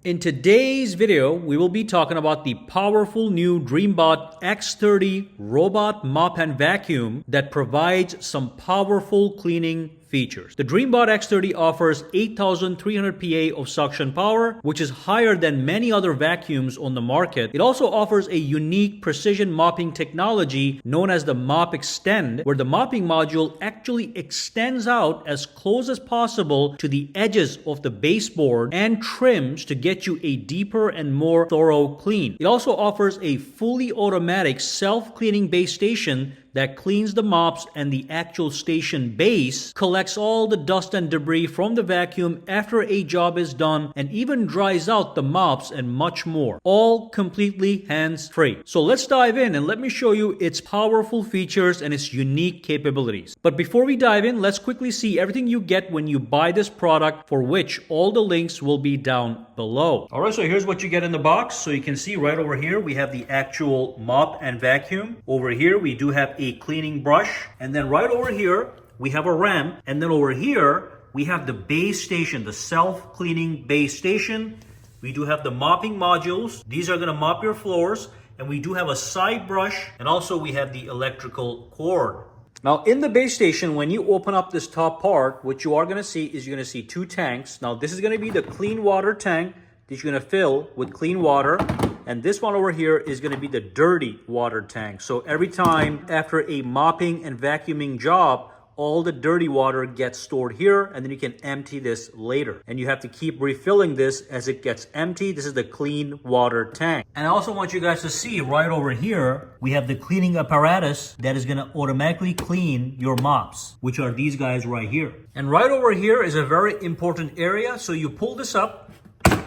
In today's video, we will be talking about the powerful new DreameBot X30 robot mop and vacuum that provides some powerful cleaning features. The DreameBot X30 offers 8,300 PA of suction power, which is higher than many other vacuums on the market. It also offers a unique precision mopping technology known as the Mop Extend, where the mopping module actually extends out as close as possible to the edges of the baseboard and trims to get you a deeper and more thorough clean. It also offers a fully automatic self-cleaning base station that cleans the mops, and the actual station base collects all the dust and debris from the vacuum after a job is done and even dries out the mops and much more. All completely hands-free. So let's dive in and let me show you its powerful features and its unique capabilities. But before we dive in, let's quickly see everything you get when you buy this product, for which all the links will be down below. Alright, so here's what you get in the box. So you can see right over here we have the actual mop and vacuum. Over here we do have a cleaning brush, and then right over here we have a ramp, and then over here we have the base station, the self-cleaning base station. We do have the mopping modules. These are going to mop your floors, and we do have a side brush, and also we have the electrical cord. Now in the base station, when you open up this top part, what you are going to see is you're going to see two tanks. Now this is going to be the clean water tank that you're going to fill with clean water. And this one over here is going to be the dirty water tank. So every time after a mopping and vacuuming job, all the dirty water gets stored here, and then you can empty this later. And you have to keep refilling this as it gets empty. This is the clean water tank. And I also want you guys to see right over here, we have the cleaning apparatus that is going to automatically clean your mops, which are these guys right here. And right over here is a very important area. So you pull this up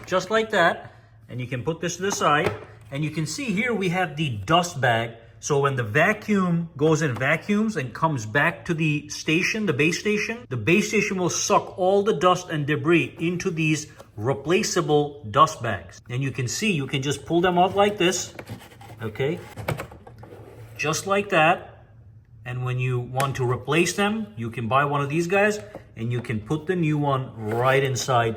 just like that, and you can put this to the side, and you can see here we have the dust bag. So when the vacuum goes in vacuums and comes back to the station, the base station will suck all the dust and debris into these replaceable dust bags. And you can see, you can just pull them out like this, okay? Just like that. And when you want to replace them, you can buy one of these guys, and you can put the new one right inside,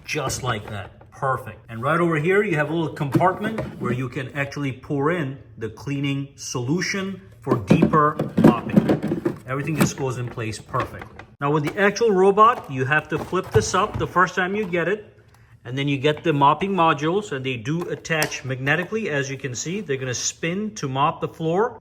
just like that. Perfect. And right over here, you have a little compartment where you can actually pour in the cleaning solution for deeper mopping. Everything just goes in place perfectly. Now with the actual robot, you have to flip this up the first time you get it. And then you get the mopping modules, and they do attach magnetically. As you can see, they're going to spin to mop the floor.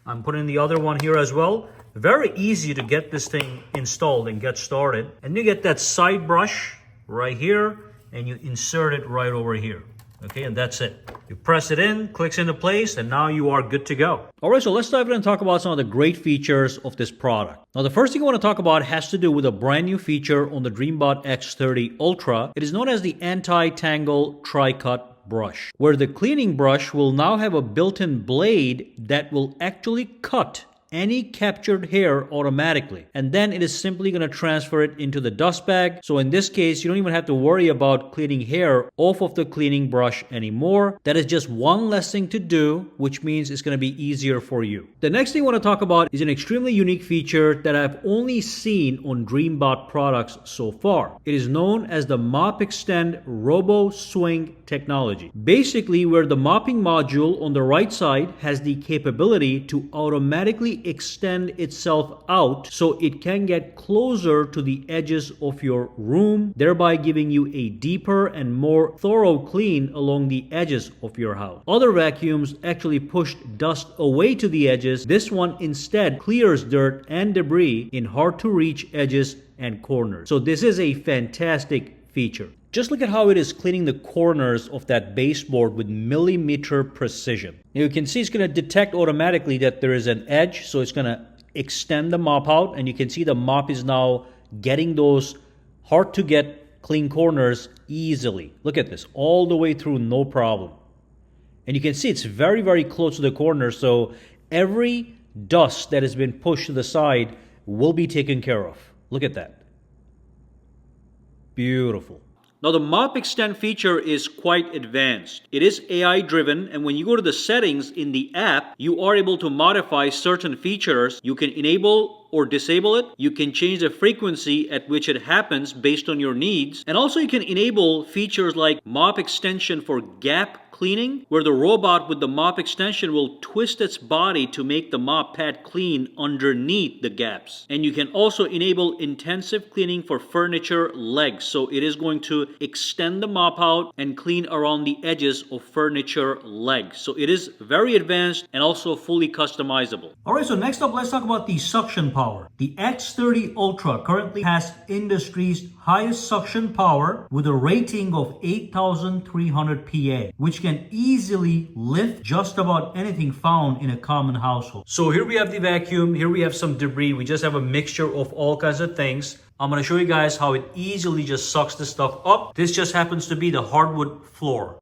I'm putting the other one here as well. Very easy to get this thing installed and get started. And you get that side brush right here, and you insert it right over here. Okay, and that's it. You press it in, clicks into place, and now you are good to go. All right, so let's dive in and talk about some of the great features of this product. Now, the first thing I want to talk about has to do with a brand new feature on the DreameBot X30 Ultra. It is known as the Anti-Tangle Tri-Cut brush, where the cleaning brush will now have a built-in blade that will actually cut any captured hair automatically, and then it is simply going to transfer it into the dust bag. So in this case, you don't even have to worry about cleaning hair off of the cleaning brush anymore. That is just one less thing to do, which means it's going to be easier for you. The next thing I want to talk about is an extremely unique feature that I've only seen on DreameBot products so far. It is known as the Mop Extend Robo Swing technology. Basically, where the mopping module on the right side has the capability to automatically extend itself out so it can get closer to the edges of your room, thereby giving you a deeper and more thorough clean along the edges of your house. Other vacuums actually push dust away to the edges. This one instead clears dirt and debris in hard to reach edges and corners. So this is a fantastic feature. Just look at how it is cleaning the corners of that baseboard with millimeter precision. Now you can see it's going to detect automatically that there is an edge, so it's going to extend the mop out, and you can see the mop is now getting those hard to get clean corners easily. Look at this, all the way through, no problem. And you can see it's very, very close to the corner, so every dust that has been pushed to the side will be taken care of. Look at that. Beautiful. Now the Mop Extend feature is quite advanced. It is AI driven, and when you go to the settings in the app, you are able to modify certain features. You can enable or disable it. You can change the frequency at which it happens based on your needs. And also you can enable features like mop extension for gap cleaning, where the robot with the mop extension will twist its body to make the mop pad clean underneath the gaps. And you can also enable intensive cleaning for furniture legs. So it is going to extend the mop out and clean around the edges of furniture legs. So it is very advanced and also fully customizable. Alright, so next up, let's talk about the suction power. The X30 Ultra currently has industry's highest suction power with a rating of 8,300 PA, which can easily lift just about anything found in a common household. So here we have the vacuum, here we have some debris, we just have a mixture of all kinds of things. I'm going to show you guys how it easily just sucks this stuff up. This just happens to be the hardwood floor.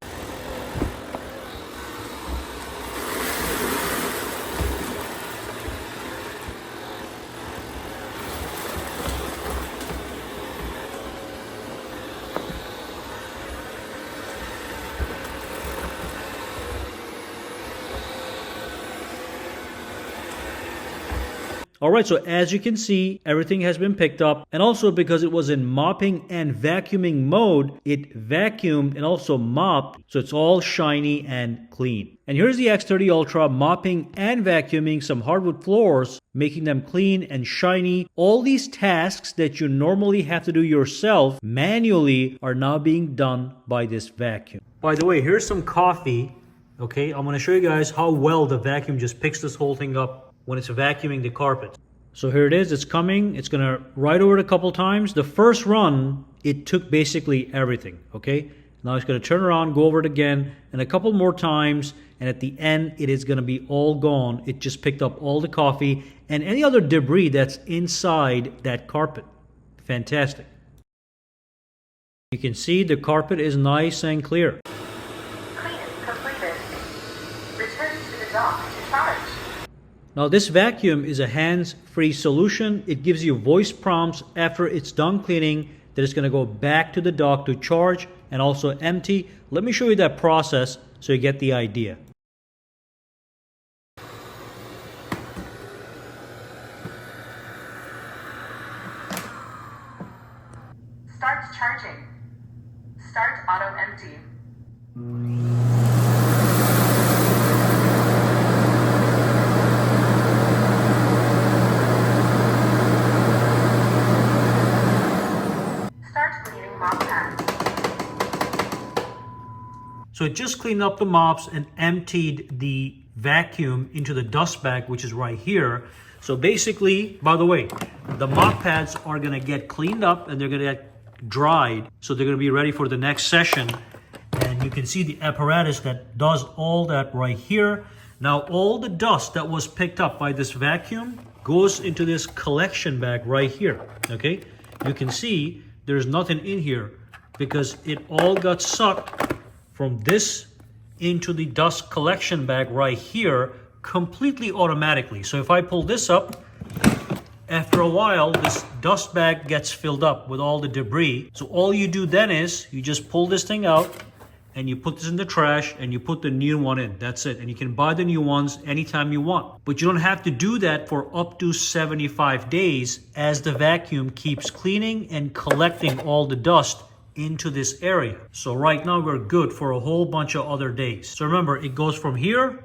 Alright, so as you can see, everything has been picked up, and also because it was in mopping and vacuuming mode, it vacuumed and also mopped, so it's all shiny and clean. And here's the X30 Ultra mopping and vacuuming some hardwood floors, making them clean and shiny. All these tasks that you normally have to do yourself manually are now being done by this vacuum. By the way, here's some coffee. Okay, I'm going to show you guys how well the vacuum just picks this whole thing up when it's vacuuming the carpet. So here it is, it's coming. It's going to ride over it a couple times. The first run, it took basically everything, okay? Now it's going to turn around, go over it again, and a couple more times, and at the end, it is going to be all gone. It just picked up all the coffee and any other debris that's inside that carpet. Fantastic. You can see the carpet is nice and clear. Clean completed. Return to the dock to charge. Now this vacuum is a hands-free solution. It gives you voice prompts after it's done cleaning that it's going to go back to the dock to charge and also empty. Let me show you that process so you get the idea. Start charging. Start auto empty. So it just cleaned up the mops and emptied the vacuum into the dust bag, which is right here. So basically, by the way, the mop pads are going to get cleaned up and they're going to get dried. So they're going to be ready for the next session. And you can see the apparatus that does all that right here. Now all the dust that was picked up by this vacuum goes into this collection bag right here. Okay, you can see there's nothing in here because it all got sucked from this into the dust collection bag right here completely automatically. So if I pull this up, after a while this dust bag gets filled up with all the debris. So all you do then is you just pull this thing out and you put this in the trash and you put the new one in. That's it. And you can buy the new ones anytime you want. But you don't have to do that for up to 75 days as the vacuum keeps cleaning and collecting all the dust into this area. So right now we're good for a whole bunch of other days. So remember, it goes from here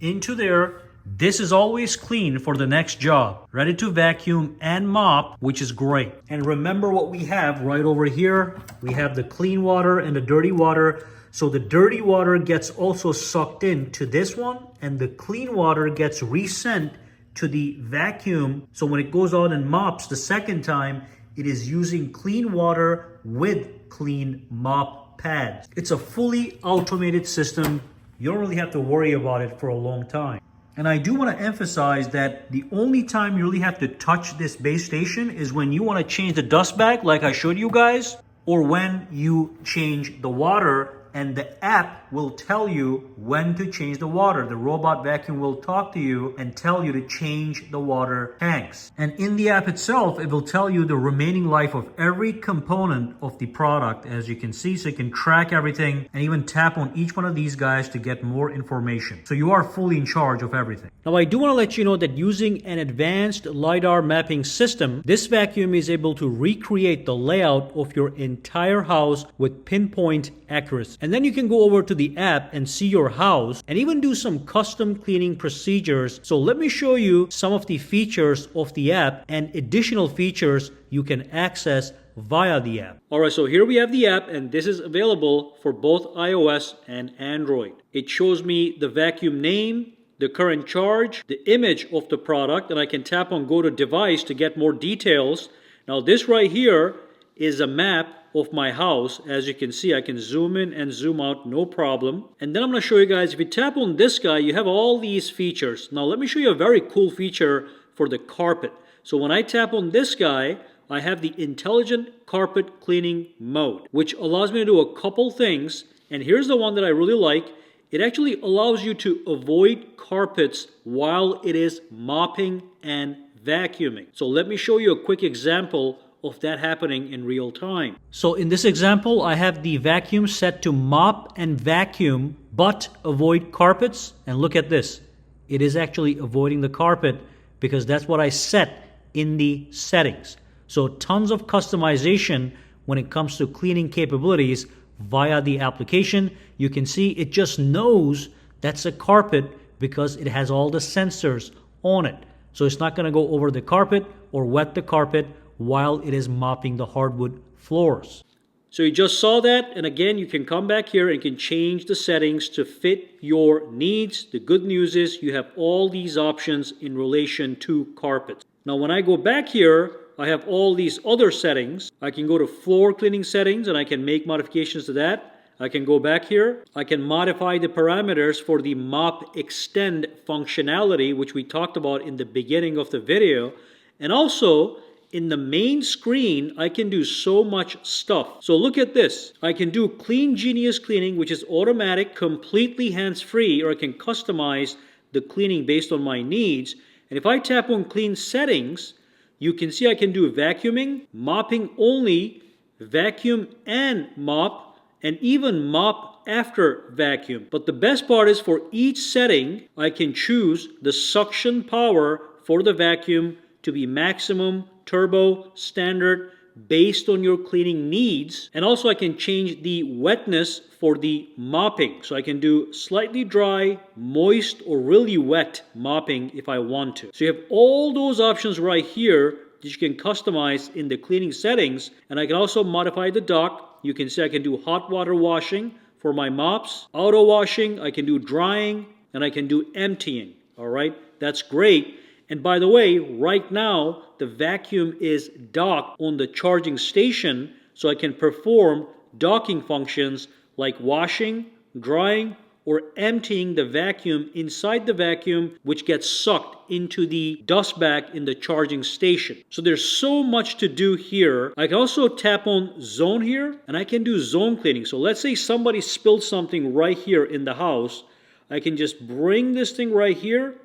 into there. This is always clean for the next job, ready to vacuum and mop, which is great. And remember what we have right over here. We have the clean water and the dirty water. So the dirty water gets also sucked into this one, and the clean water gets resent to the vacuum. So when it goes out and mops the second time, it is using clean water with clean mop pads. It's a fully automated system. You don't really have to worry about it for a long time. And I do want to emphasize that the only time you really have to touch this base station is when you want to change the dust bag like I showed you guys, or when you change the water and the app will tell you when to change the water. The robot vacuum will talk to you and tell you to change the water tanks. And in the app itself, it will tell you the remaining life of every component of the product, as you can see, so you can track everything and even tap on each one of these guys to get more information. So you are fully in charge of everything. Now, I do want to let you know that using an advanced LiDAR mapping system, this vacuum is able to recreate the layout of your entire house with pinpoint accuracy. And then you can go over to the app and see your house and even do some custom cleaning procedures. So let me show you some of the features of the app and additional features you can access via the app. Alright, so here we have the app, and this is available for both iOS and Android. It shows me the vacuum name, the current charge, the image of the product, and I can tap on go to device to get more details. Now this right here is a map of my house. As you can see, I can zoom in and zoom out, no problem. And then I'm going to show you guys, if you tap on this guy, you have all these features. Now let me show you a very cool feature for the carpet. So when I tap on this guy, I have the intelligent carpet cleaning mode, which allows me to do a couple things. And here's the one that I really like. It actually allows you to avoid carpets while it is mopping and vacuuming. So let me show you a quick example of that happening in real time. So in this example, I have the vacuum set to mop and vacuum, but avoid carpets. And look at this. It is actually avoiding the carpet because that's what I set in the settings. So tons of customization when it comes to cleaning capabilities via the application. You can see it just knows that's a carpet because it has all the sensors on it. So it's not going to go over the carpet or wet the carpet while it is mopping the hardwood floors. So you just saw that, and again, you can come back here and can change the settings to fit your needs. The good news is you have all these options in relation to carpets. Now when I go back here, I have all these other settings. I can go to floor cleaning settings and I can make modifications to that. I can go back here. I can modify the parameters for the mop extend functionality, which we talked about in the beginning of the video. And also, in the main screen, I can do so much stuff. So look at this. I can do Clean Genius cleaning, which is automatic, completely hands-free, or I can customize the cleaning based on my needs. And if I tap on Clean Settings, you can see I can do vacuuming, mopping only, vacuum and mop, and even mop after vacuum. But the best part is for each setting, I can choose the suction power for the vacuum to be maximum, turbo, standard, based on your cleaning needs. And also I can change the wetness for the mopping. So I can do slightly dry, moist, or really wet mopping if I want to. So you have all those options right here that you can customize in the cleaning settings. And I can also modify the dock. You can see I can do hot water washing for my mops, auto washing, I can do drying, and I can do emptying. All right, that's great. And by the way, right now, the vacuum is docked on the charging station, so I can perform docking functions like washing, drying, or emptying the vacuum inside the vacuum, which gets sucked into the dust bag in the charging station. So there's so much to do here. I can also tap on zone here, and I can do zone cleaning. So let's say somebody spilled something right here in the house. I can just bring this thing right here,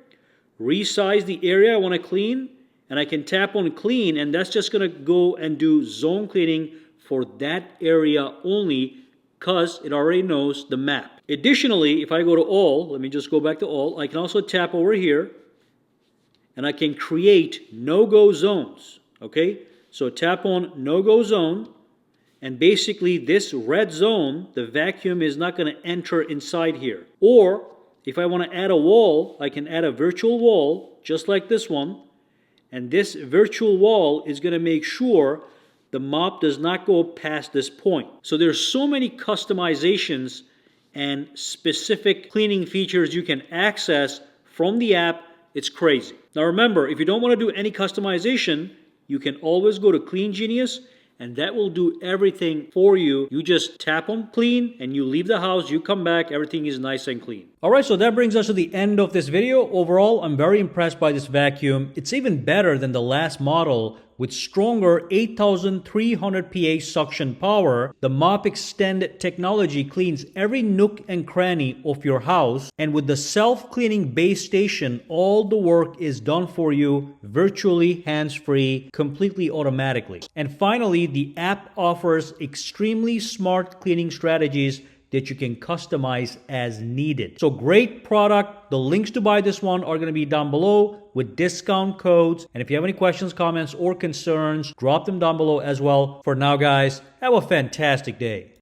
resize the area I want to clean, and I can tap on clean, and that's just going to go and do zone cleaning for that area only because it already knows the map. Additionally, if I go to all, let me just go back to all, I can also tap over here and I can create no-go zones. Okay, so tap on no-go zone, and basically this red zone, the vacuum is not going to enter inside here. Or if I want to add a wall, I can add a virtual wall, just like this one. And this virtual wall is going to make sure the mop does not go past this point. So there's so many customizations and specific cleaning features you can access from the app. It's crazy. Now remember, if you don't want to do any customization, you can always go to Clean Genius, and that will do everything for you. You just tap on clean and you leave the house, you come back, everything is nice and clean. Alright, so that brings us to the end of this video. Overall, I'm very impressed by this vacuum. It's even better than the last model with stronger 8,300 PA suction power. The Mop Extend technology cleans every nook and cranny of your house, and with the self-cleaning base station, all the work is done for you virtually hands-free, completely automatically. And finally, the app offers extremely smart cleaning strategies that you can customize as needed. So great product. The links to buy this one are going to be down below with discount codes. And if you have any questions, comments, or concerns, drop them down below as well. For now, guys, have a fantastic day.